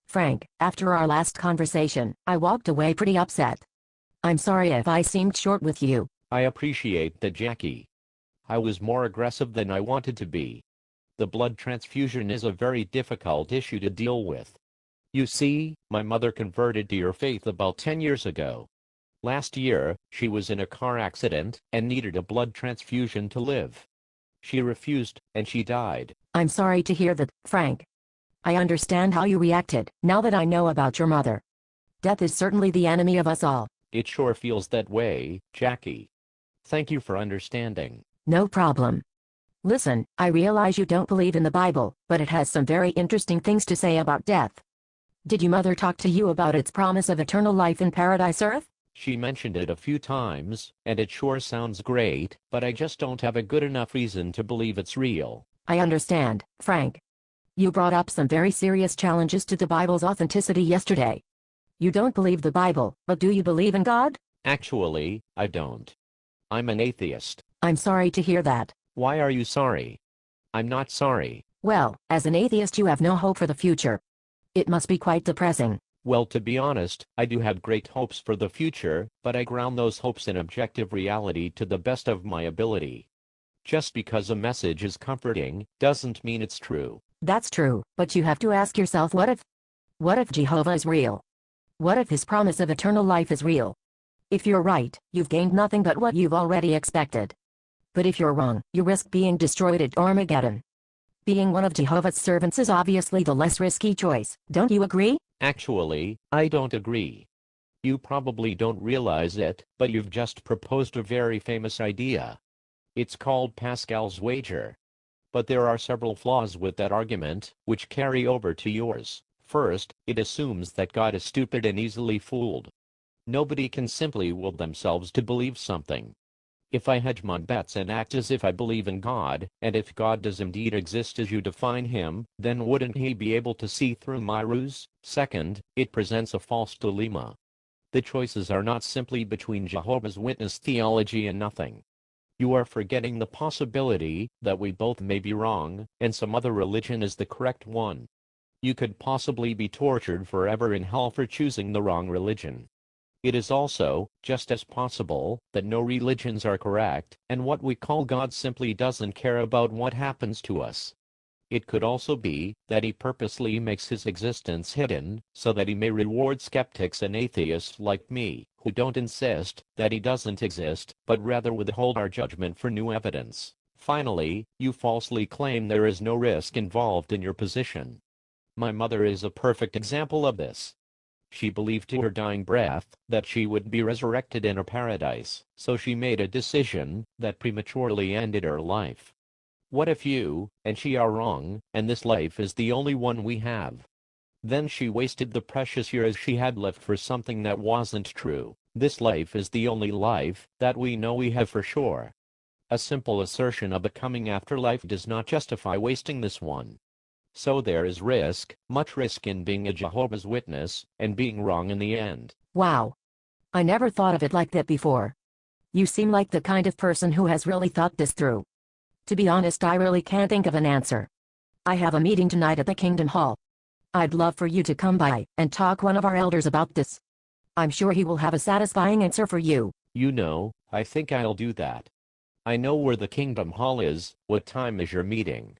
Frank, after our last conversation, I walked away pretty upset. I'm sorry if I seemed short with you. I appreciate that, Jackie. I was more aggressive than I wanted to be. The blood transfusion is a very difficult issue to deal with. You see, my mother converted to your faith about 10 years ago. Last year, she was in a car accident and needed a blood transfusion to live. She refused, and she died. I'm sorry to hear that, Frank. I understand how you reacted, now that I know about your mother. Death is certainly the enemy of us all. It sure feels that way, Jackie. Thank you for understanding. No problem. Listen, I realize you don't believe in the Bible, but it has some very interesting things to say about death. Did your mother talk to you about its promise of eternal life in paradise earth? She mentioned it a few times, and it sure sounds great, but I just don't have a good enough reason to believe it's real. I understand, Frank. You brought up some very serious challenges to the Bible's authenticity yesterday. You don't believe the Bible, but do you believe in God? Actually, I don't. I'm an atheist. I'm sorry to hear that. Why are you sorry? I'm not sorry. Well, as an atheist you have no hope for the future. It must be quite depressing. Well, to be honest, I do have great hopes for the future, but I ground those hopes in objective reality to the best of my ability. Just because a message is comforting, doesn't mean it's true. That's true, but you have to ask yourself what if? What if Jehovah is real? What if his promise of eternal life is real? If you're right, you've gained nothing but what you've already expected. But if you're wrong, you risk being destroyed at Armageddon. Being one of Jehovah's servants is obviously the less risky choice, don't you agree? Actually, I don't agree. You probably don't realize it, but you've just proposed a very famous idea. It's called Pascal's wager. But there are several flaws with that argument, which carry over to yours. First, it assumes that God is stupid and easily fooled. Nobody can simply will themselves to believe something. If I hedge my bets and act as if I believe in God, and if God does indeed exist as you define him, then wouldn't he be able to see through my ruse? Second, it presents a false dilemma. The choices are not simply between Jehovah's Witness theology and nothing. You are forgetting the possibility that we both may be wrong, and some other religion is the correct one. You could possibly be tortured forever in hell for choosing the wrong religion. It is also just as possible that no religions are correct, and what we call God simply doesn't care about what happens to us. It could also be that he purposely makes his existence hidden, so that he may reward skeptics and atheists like me, who don't insist that he doesn't exist, but rather withhold our judgment for new evidence. Finally, you falsely claim there is no risk involved in your position. My mother is a perfect example of this. She believed to her dying breath that she would be resurrected in a paradise, so she made a decision that prematurely ended her life. What if you and she are wrong, and this life is the only one we have? Then she wasted the precious years she had left for something that wasn't true. This life is the only life that we know we have for sure. A simple assertion of a coming afterlife does not justify wasting this one. So there is risk, much risk in being a Jehovah's Witness, and being wrong in the end. Wow. I never thought of it like that before. You seem like the kind of person who has really thought this through. To be honest, I really can't think of an answer. I have a meeting tonight at the Kingdom Hall. I'd love for you to come by and talk one of our elders about this. I'm sure he will have a satisfying answer for you. You know, I think I'll do that. I know where the Kingdom Hall is. What time is your meeting?